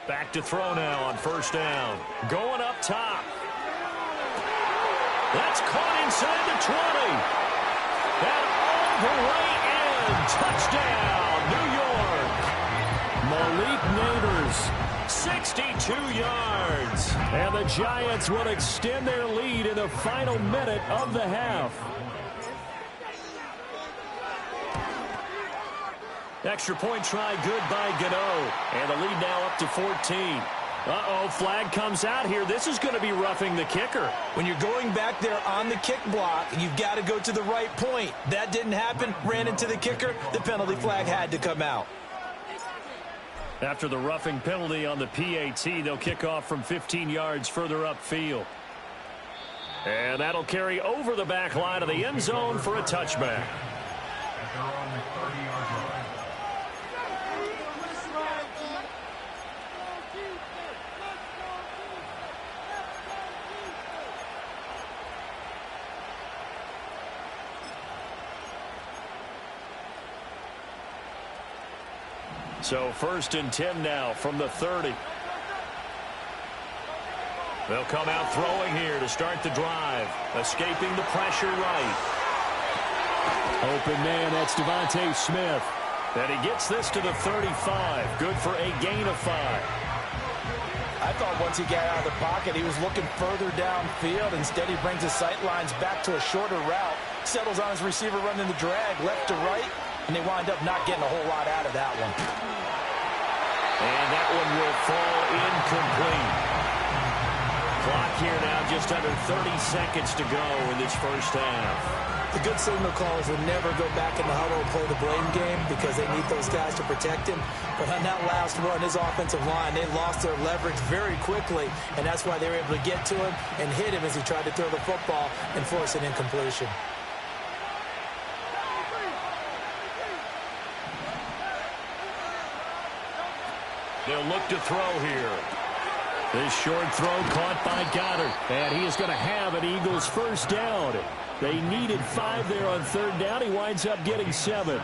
Back to throw now on first down. Going up top. That's caught inside the 20. And all the way in. Touchdown, New York. Malik Neighbors, 62 yards. And the Giants will extend their lead in the final minute of the half. Extra point try good by Gano. And the lead now up to 14. Uh-oh, flag comes out here. This is going to be roughing the kicker. When you're going back there on the kick block, you've got to go to the right point. That didn't happen. Ran into the kicker. The penalty flag had to come out. After the roughing penalty on the PAT, they'll kick off from 15 yards further upfield. And that'll carry over the back line of the end zone for a touchback. So first and 10 now from the 30. They'll come out throwing here to start the drive. Escaping the pressure right. Open man, that's Devontae Smith. And he gets this to the 35. Good for a gain of 5. I thought once he got out of the pocket, he was looking further downfield. Instead, he brings his sight lines back to a shorter route. Settles on his receiver running the drag left to right. And they wind up not getting a whole lot out of that one. And that one will fall incomplete. Clock here now just under 30 seconds to go in this first half. The good signal callers would never go back in the huddle and play the blame game because they need those guys to protect him. But on that last run, his offensive line, they lost their leverage very quickly, and that's why they were able to get to him and hit him as he tried to throw the football and force an incompletion. They'll look to throw here. This short throw caught by Goddard. And he is going to have an Eagles first down. They needed 5 there on third down. He winds up getting 7.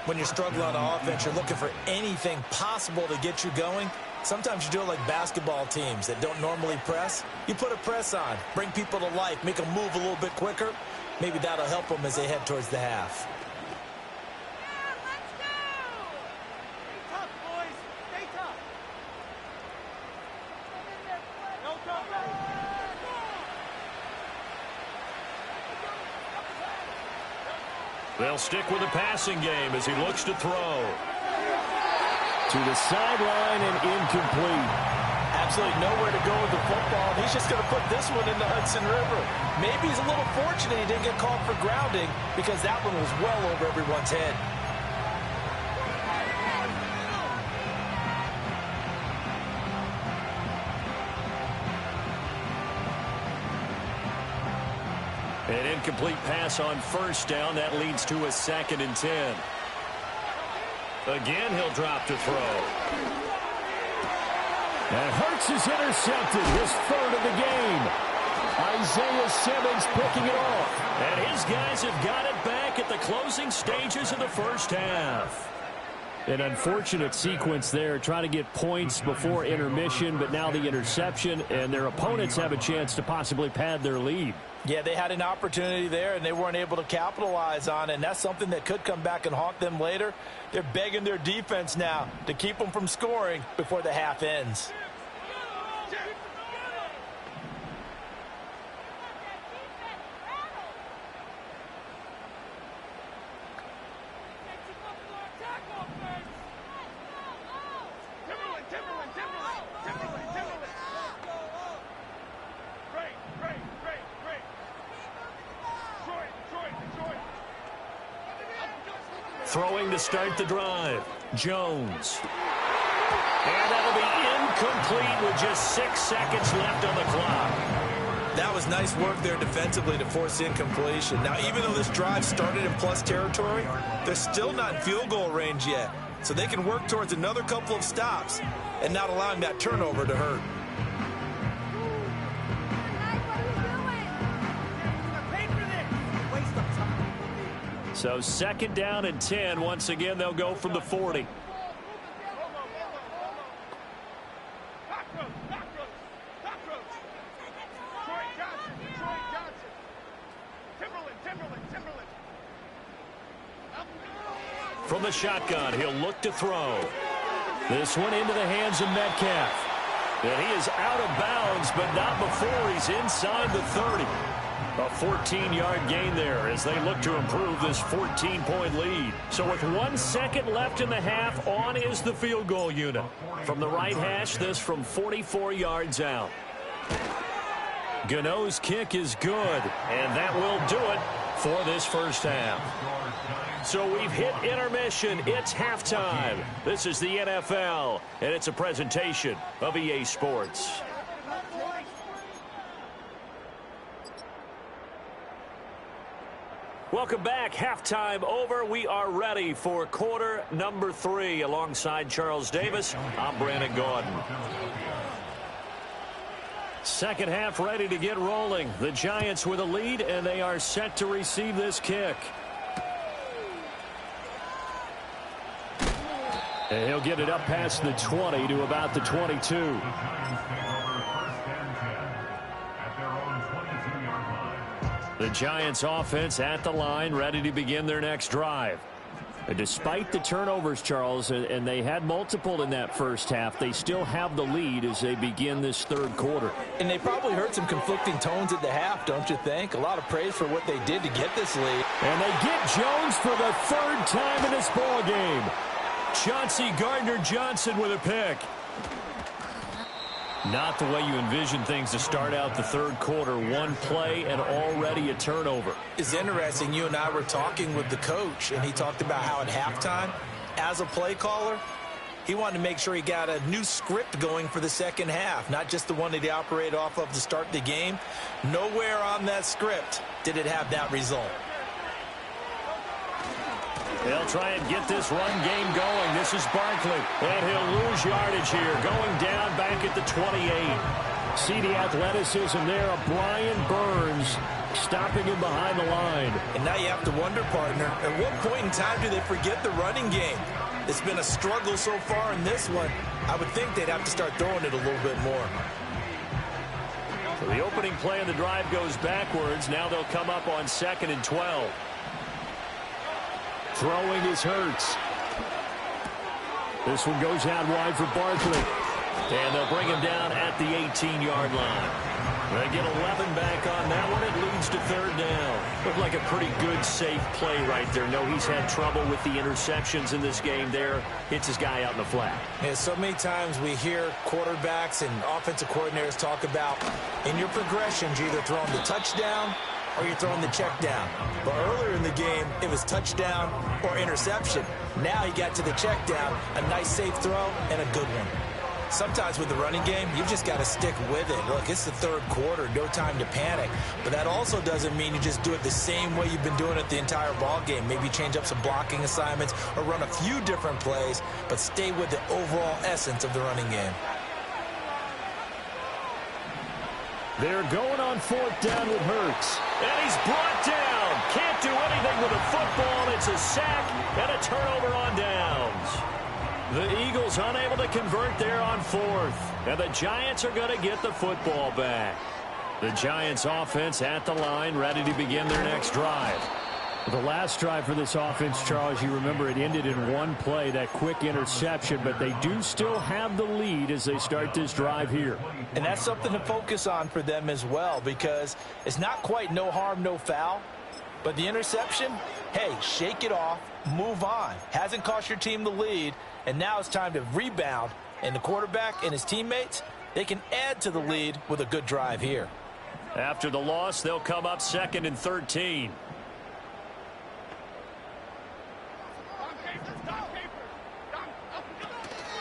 When you're struggling on offense, you're looking for anything possible to get you going. Sometimes you do it like basketball teams that don't normally press. You put a press on, bring people to life, make them move a little bit quicker. Maybe that'll help them as they head towards the half. They'll stick with the passing game as he looks to throw. To the sideline and incomplete. Absolutely nowhere to go with the football. He's just going to put this one in the Hudson River. Maybe he's a little fortunate he didn't get called for grounding because that one was well over everyone's head. An incomplete pass on first down. That leads to a 2nd and 10. Again, he'll drop to throw. And Hurts is intercepted. His 3rd of the game. Isaiah Simmons picking it off. And his guys have got it back at the closing stages of the first half. An unfortunate sequence there, trying to get points before intermission, but now the interception, and their opponents have a chance to possibly pad their lead. Yeah, they had an opportunity there, and they weren't able to capitalize on it, and that's something that could come back and haunt them later. They're begging their defense now to keep them from scoring before the half ends. Throwing to start the drive. Jones. And that'll be incomplete with just 6 seconds left on the clock. That was nice work there defensively to force incompletion. Now, even though this drive started in plus territory, they're still not in field goal range yet. So they can work towards another couple of stops and not allowing that turnover to hurt. So 2nd down and 10. Once again, they'll go from the 40. From the shotgun, he'll look to throw. This one into the hands of Metcalf. And he is out of bounds, but not before he's inside the 30. A 14-yard gain there as they look to improve this 14-point lead. So with 1 second left in the half, on is the field goal unit. From the right hash, this from 44 yards out. Gano's kick is good, and that will do it for this first half. So we've hit intermission. It's halftime. This is the NFL, and it's a presentation of EA Sports. Welcome back. Halftime over. We are ready for quarter number 3. Alongside Charles Davis, I'm Brandon Gaudin. Second half ready to get rolling. The Giants with a lead, and they are set to receive this kick. And he'll get it up past the 20 to about the 22. The Giants offense at the line, ready to begin their next drive. Despite the turnovers, Charles, and they had multiple in that first half, they still have the lead as they begin this third quarter. And they probably heard some conflicting tones at the half, don't you think? A lot of praise for what they did to get this lead. And they get Jones for the 3rd time in this ball game. Chauncey Gardner-Johnson with a pick. Not the way you envision things to start out the third quarter. One play and already a turnover. It's interesting. You and I were talking with the coach, and he talked about how at halftime, as a play caller, he wanted to make sure he got a new script going for the second half, not just the one that he operated off of to start the game. Nowhere on that script did it have that result. They'll try and get this run game going. This is Barkley, and he'll lose yardage here, going down back at the 28. See the athleticism there of Brian Burns stopping him behind the line. And now you have to wonder, partner, at what point in time do they forget the running game? It's been a struggle so far in this one. I would think they'd have to start throwing it a little bit more. So the opening play of the drive goes backwards. Now they'll come up on 2nd and 12. Throwing is Hurts. This one goes out wide for Barkley. And they'll bring him down at the 18-yard line. They get 11 back on that one. It leads to 3rd down. Looked like a pretty good, safe play right there. No, he's had trouble with the interceptions in this game there. Hits his guy out in the flat. Yeah, so many times we hear quarterbacks and offensive coordinators talk about in your progressions, you're either throwing the touchdown or you're throwing the check down. But earlier in the game, it was touchdown or interception. Now he got to the check down, a nice safe throw, and a good one. Sometimes with the running game, you've just got to stick with it. Look, it's the third quarter, no time to panic. But that also doesn't mean you just do it the same way you've been doing it the entire ball game. Maybe change up some blocking assignments or run a few different plays, but stay with the overall essence of the running game. They're going on 4th down with Hurts. And he's brought down. Can't do anything with a football. It's a sack and a turnover on downs. The Eagles unable to convert there on 4th. And the Giants are going to get the football back. The Giants offense at the line, ready to begin their next drive. The last drive for this offense, Charles, you remember it ended in one play, that quick interception, but they do still have the lead as they start this drive here. And that's something to focus on for them as well, because it's not quite no harm, no foul. But the interception, hey, shake it off, move on. Hasn't cost your team the lead, and now it's time to rebound. And the quarterback and his teammates, they can add to the lead with a good drive here. After the loss, they'll come up 2nd and 13.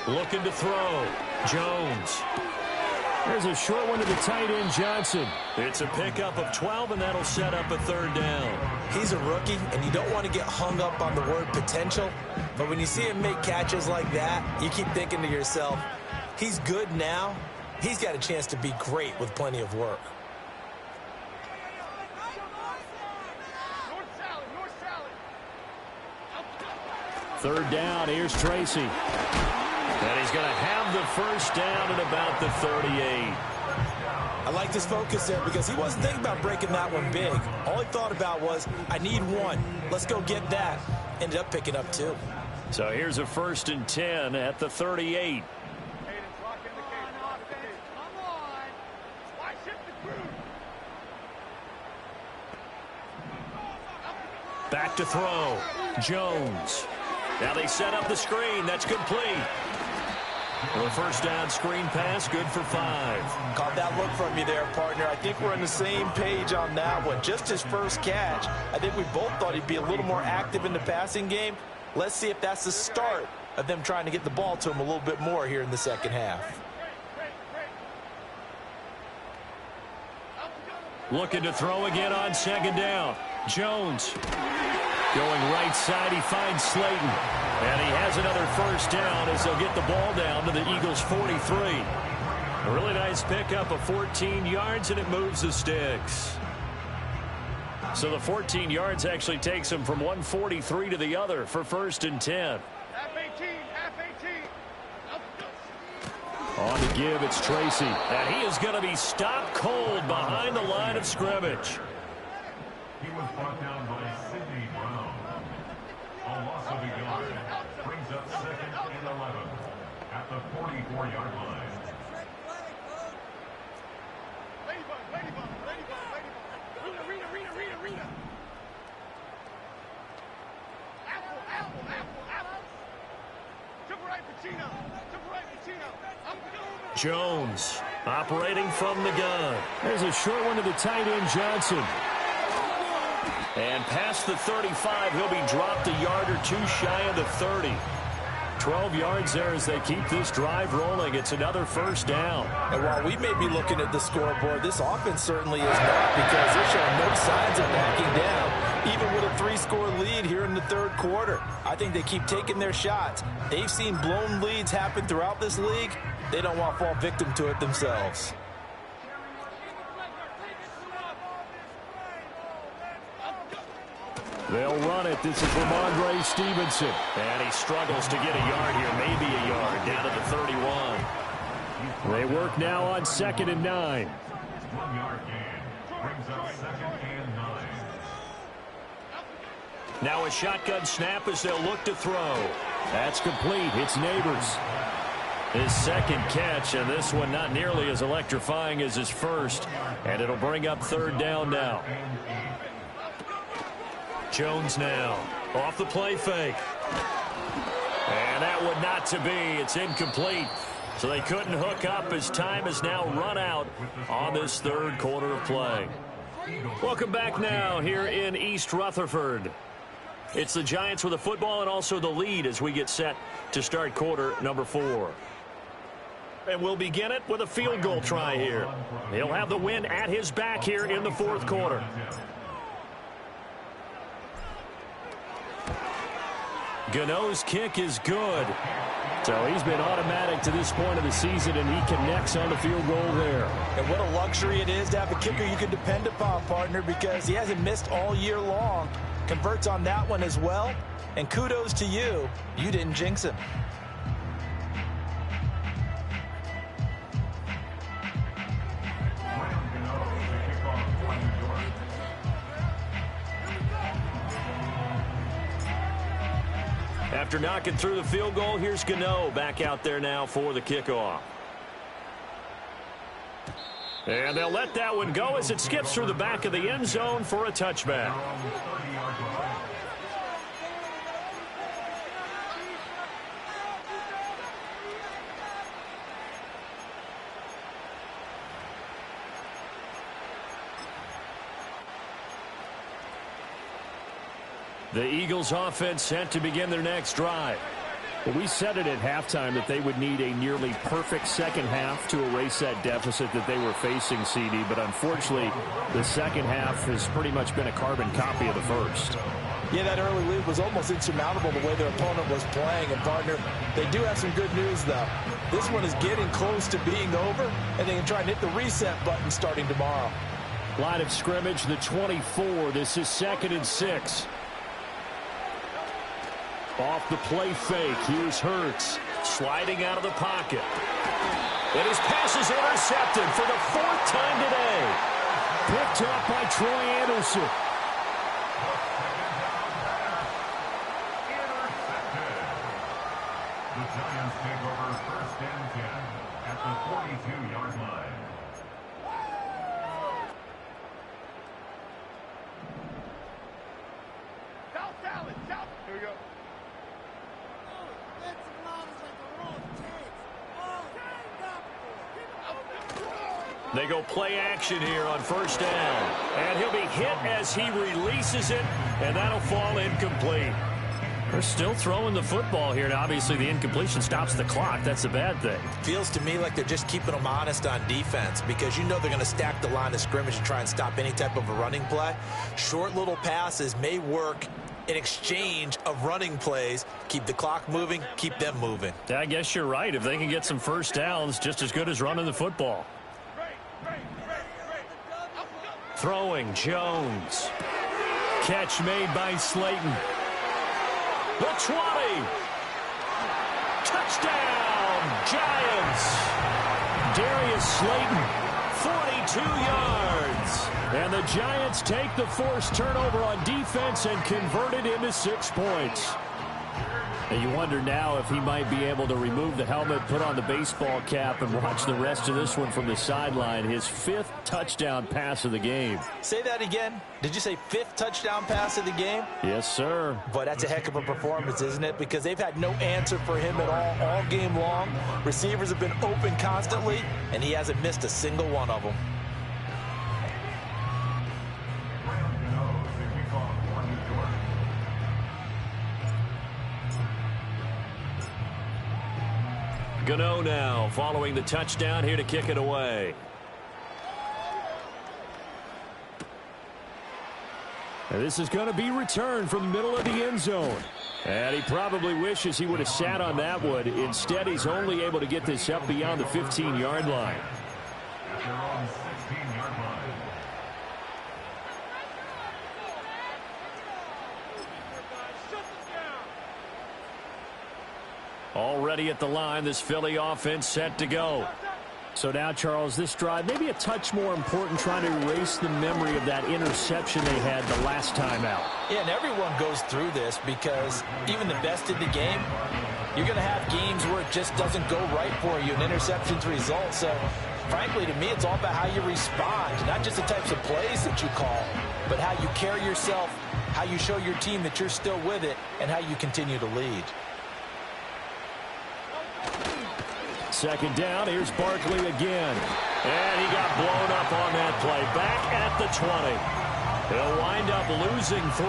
Looking to throw. Jones. There's a short one to the tight end, Johnson. It's a pickup of 12, and that'll set up a third down. He's a rookie, and you don't want to get hung up on the word potential. But when you see him make catches like that, you keep thinking to yourself, he's good now. He's got a chance to be great with plenty of work. Third down, here's Tracy. And he's going to have the first down at about the 38. I liked his focus there because he wasn't thinking about breaking that one big. All he thought about was, I need one. Let's go get that. Ended up picking up 2. So here's a 1st and 10 at the 38. Back to throw. Jones. Now they set up the screen. That's complete. The first down screen pass, good for 5. Caught that look from you there, partner. I think we're on the same page on that one. Just his first catch. I think we both thought he'd be a little more active in the passing game. Let's see if that's the start of them trying to get the ball to him a little bit more here in the second half. Looking to throw again on 2nd down. Jones. Going right side, he finds Slayton. And he has another first down as they'll get the ball down to the Eagles' 43. A really nice pickup of 14 yards, and it moves the sticks. So the 14 yards actually takes him from 143 to the other for 1st and 10. Half 18. On to give, it's Tracy. And he is going to be stopped cold behind the line of scrimmage. He was brought down by Sidney Brown. A loss of a yard brings up 2nd and 11 at the 44-yard line. Ladybug. Rita. Apple. Triple right, Pacino. Jones operating from the gun. There's a short one to the tight end, Johnson. And past the 35, he'll be dropped a yard or 2 shy of the 30. 12 yards there as they keep this drive rolling. It's another first down. And while we may be looking at the scoreboard, this offense certainly is not, because they're showing no signs of backing down, even with a 3-score lead here in the third quarter. I think they keep taking their shots. They've seen blown leads happen throughout this league. They don't want to fall victim to it themselves. They'll run it. This is Ramondre Stevenson. And he struggles to get a yard here, maybe a yard, down to the 31. They work now on 2nd and 9. 1-yard gain brings up 2nd and 9. Now a shotgun snap as they'll look to throw. That's complete. It's Neighbors. His second catch, and this one not nearly as electrifying as his first. And it'll bring up 3rd down now. Jones now off the play fake. And that one not to be. It's incomplete. So they couldn't hook up as time has now run out on this third quarter of play. Welcome back now here in East Rutherford. It's the Giants with the football and also the lead as we get set to start quarter number 4. And we'll begin it with a field goal try here. He'll have the win at his back here in the fourth quarter. Gano's kick is good. So he's been automatic to this point of the season, and he connects on the field goal there. And what a luxury it is to have a kicker you can depend upon, partner, because he hasn't missed all year long. Converts on that one as well. And kudos to you. You didn't jinx him. After knocking through the field goal, here's Gano back out there now for the kickoff. And they'll let that one go as it skips through the back of the end zone for a touchback. The Eagles offense set to begin their next drive. Well, we said it at halftime that they would need a nearly perfect second half to erase that deficit that they were facing, CD. But unfortunately, the second half has pretty much been a carbon copy of the first. Yeah, that early lead was almost insurmountable the way their opponent was playing. And, partner, they do have some good news, though. This one is getting close to being over, and they can try and hit the reset button starting tomorrow. Line of scrimmage, the 24. This is 2nd and 6. Off the play fake. Here's Hurts sliding out of the pocket. And his pass is intercepted for the 4th time today. Picked up by Troy Anderson. The Giants take over 1st and 10 at the 42-yard line. Here we go. They go play action here on 1st down. And he'll be hit as he releases it, and that'll fall incomplete. They're still throwing the football here, and obviously the incompletion stops the clock. That's a bad thing. Feels to me like they're just keeping them honest on defense because you know they're going to stack the line of scrimmage and try and stop any type of a running play. Short little passes may work in exchange of running plays. Keep the clock moving, keep them moving. I guess you're right. If they can get some first downs, just as good as running the football. Throwing, Jones. Catch made by Slayton. The 20. Touchdown, Giants. Darius Slayton, 42 yards. And the Giants take the forced turnover on defense and convert it into 6 points. And you wonder now if he might be able to remove the helmet, put on the baseball cap, and watch the rest of this one from the sideline. His 5th touchdown pass of the game. Say that again. Did you say 5th touchdown pass of the game? Yes, sir. But that's a heck of a performance, isn't it? Because they've had no answer for him at all game long. Receivers have been open constantly, and he hasn't missed a single one of them. Gano now following the touchdown here to kick it away. And this is going to be returned from the middle of the end zone. And he probably wishes he would have sat on that one. Instead, he's only able to get this up beyond the 15-yard line. At their own 16-yard line. Already at the line, this Philly offense set to go. So now, Charles, this drive maybe a touch more important, trying to erase the memory of that interception they had the last time out. Yeah, and everyone goes through this because even the best in the game, you're going to have games where it just doesn't go right for you, and interceptions result. So, frankly, to me, it's all about how you respond, not just the types of plays that you call, but how you carry yourself, how you show your team that you're still with it, and how you continue to lead. 2nd down, here's Barkley again. And he got blown up on that play. Back at the 20. He'll wind up losing 3.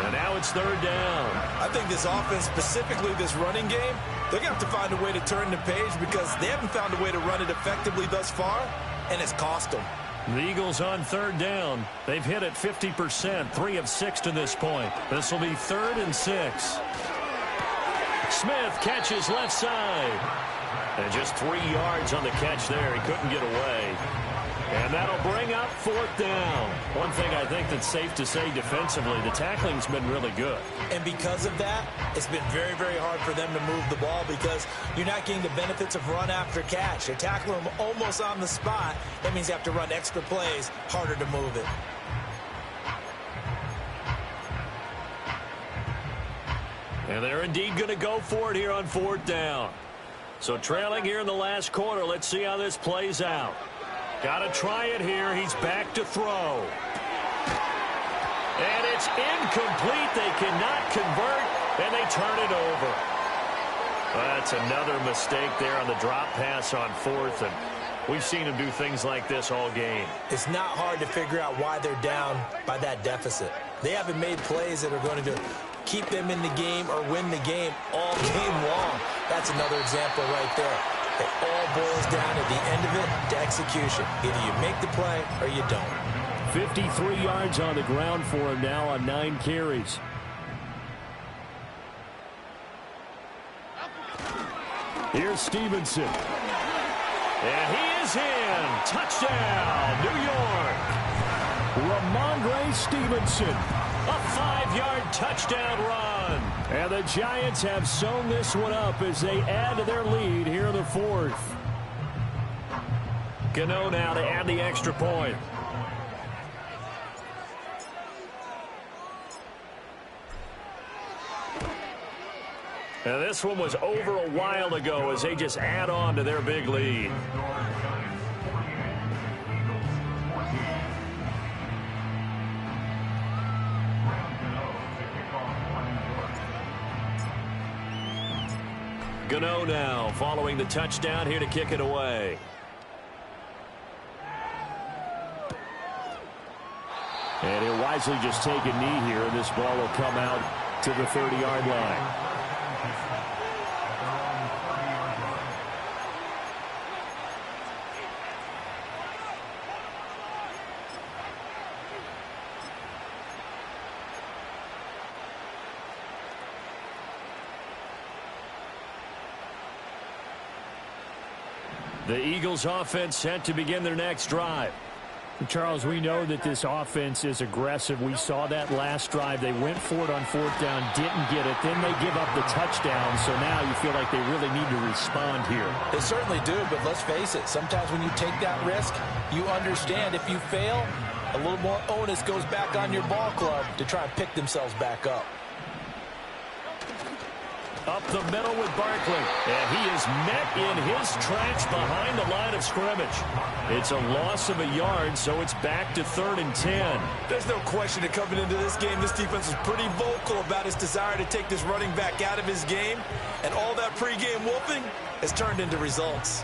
And now it's 3rd down. I think this offense, specifically this running game, they're going to have to find a way to turn the page because they haven't found a way to run it effectively thus far, and it's cost them. The Eagles on 3rd down. They've hit it 50%, 3 of 6 to this point. This will be 3rd and 6. Smith catches left side. And just 3 yards on the catch there. He couldn't get away. And that'll bring up 4th down. One thing I think that's safe to say defensively, the tackling's been really good. And because of that, it's been very, very hard for them to move the ball because you're not getting the benefits of run after catch. You're tackling them almost on the spot. That means you have to run extra plays, harder to move it. And they're indeed going to go for it here on 4th down. So trailing here in the last quarter. Let's see how this plays out. Got to try it here. He's back to throw. And it's incomplete. They cannot convert, and they turn it over. That's another mistake there on the drop pass on 4th, and we've seen him do things like this all game. It's not hard to figure out why they're down by that deficit. They haven't made plays that are going to keep them in the game or win the game all game long. That's another example right there. It all boils down at the end of it to execution. Either you make the play or you don't. 53 yards on the ground for him now on 9 carries. Here's Stevenson. And he is in. Touchdown, New York. Ramondre Stevenson. A 5-yard touchdown run. And the Giants have sewn this one up as they add to their lead here in the 4th. Gano now to add the extra point. And this one was over a while ago as they just add on to their big lead. Gano now following the touchdown here to kick it away. And he'll wisely just take a knee here, and this ball will come out to the 30-yard line. The Eagles offense set to begin their next drive. Charles, we know that this offense is aggressive. We saw that last drive. They went for it on 4th down, didn't get it. Then they give up the touchdown. So now you feel like they really need to respond here. They certainly do, but let's face it. Sometimes when you take that risk, you understand if you fail, a little more onus goes back on your ball club to try and pick themselves back up. Up the middle with Barkley. And he is met in his tracks behind the line of scrimmage. It's a loss of a yard, so it's back to 3rd and 10. There's no question that coming into this game, this defense is pretty vocal about his desire to take this running back out of his game. And all that pregame whooping has turned into results.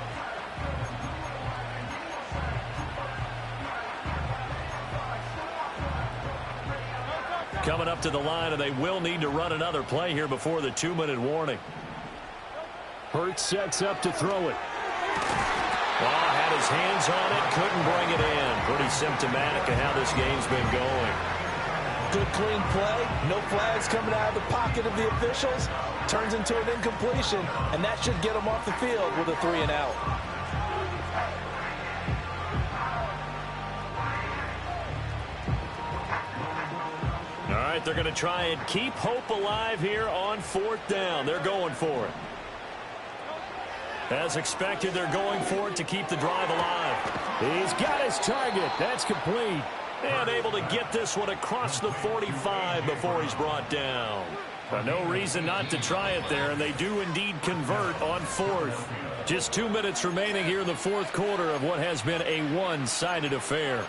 Coming up to the line, and they will need to run another play here before the 2-minute warning. Hurts sets up to throw it. Well, had his hands on it, couldn't bring it in. Pretty symptomatic of how this game's been going. Good clean play, no flags coming out of the pocket of the officials. Turns into an incompletion, and that should get him off the field with a 3-and-out. All right, they're going to try and keep hope alive here on 4th down. They're going for it. As expected, they're going for it to keep the drive alive. He's got his target. That's complete. And able to get this one across the 45 before he's brought down. But no reason not to try it there, and they do indeed convert on 4th. Just 2 minutes remaining here in the 4th quarter of what has been a one-sided affair.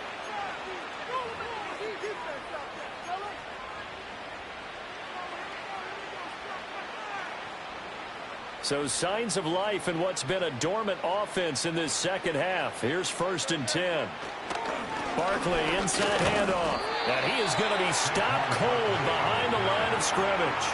So signs of life in what's been a dormant offense in this second half. Here's 1st and 10. Barkley inside handoff. And he is going to be stopped cold behind the line of scrimmage.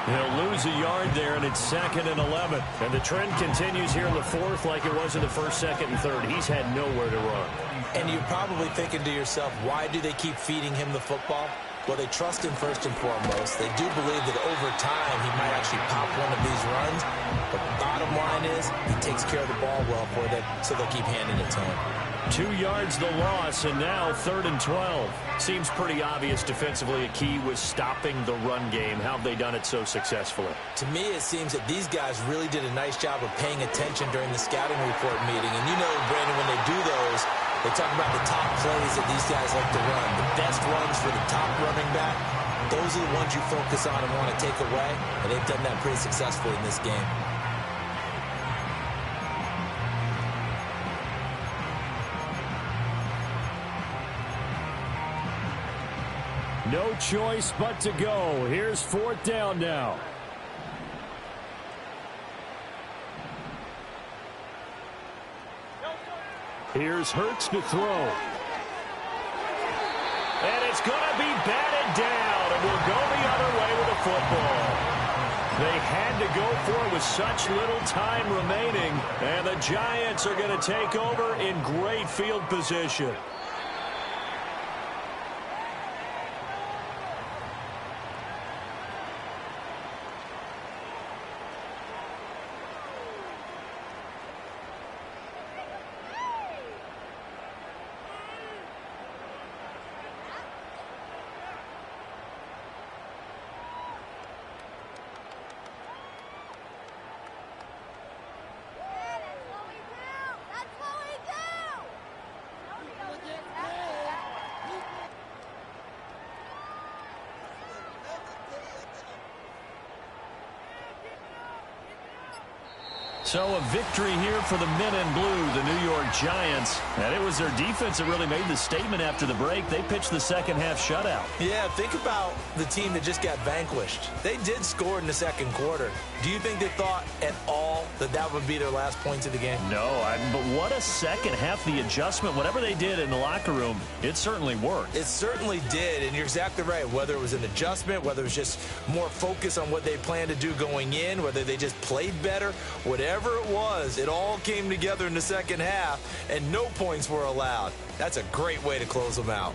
He'll lose a yard there, and it's 2nd and 11. And the trend continues here in the 4th like it was in the 1st, 2nd, and 3rd. He's had nowhere to run. And you're probably thinking to yourself, why do they keep feeding him the football? Well, they trust him first and foremost. They do believe that over time he might actually pop one of these runs. But the bottom line is he takes care of the ball well for them, so they'll keep handing it to him. 2 yards the loss, and now 3rd and 12. Seems pretty obvious defensively a key was stopping the run game. How have they done it so successfully? To me, it seems that these guys really did a nice job of paying attention during the scouting report meeting. And you know, Brandon, when they do those, they talk about the top plays that these guys like to run. The best runs for the top running back, those are the ones you focus on and want to take away. And they've done that pretty successfully in this game. No choice but to go. Here's 4th down now. Here's Hurts to throw. And it's going to be batted down, and we'll go the other way with a football. They had to go for it with such little time remaining, and the Giants are going to take over in great field position. So a victory here for the men in blue, the New York Giants. And it was their defense that really made the statement after the break. They pitched the second half shutout. Yeah, think about the team that just got vanquished. They did score in the second quarter. Do you think they thought at all that that would be their last points of the game? No, but what a second half. The adjustment, whatever they did in the locker room, it certainly worked. It certainly did, and you're exactly right. Whether it was an adjustment, whether it was just more focus on what they planned to do going in, whether they just played better, whatever it was, it all came together in the second half, and no points were allowed. That's a great way to close them out.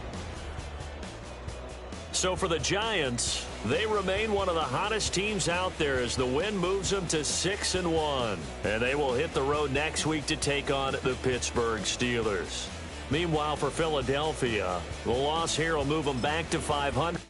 So for the Giants, they remain one of the hottest teams out there as the win moves them to 6-1. And they will hit the road next week to take on the Pittsburgh Steelers. Meanwhile, for Philadelphia, the loss here will move them back to 500.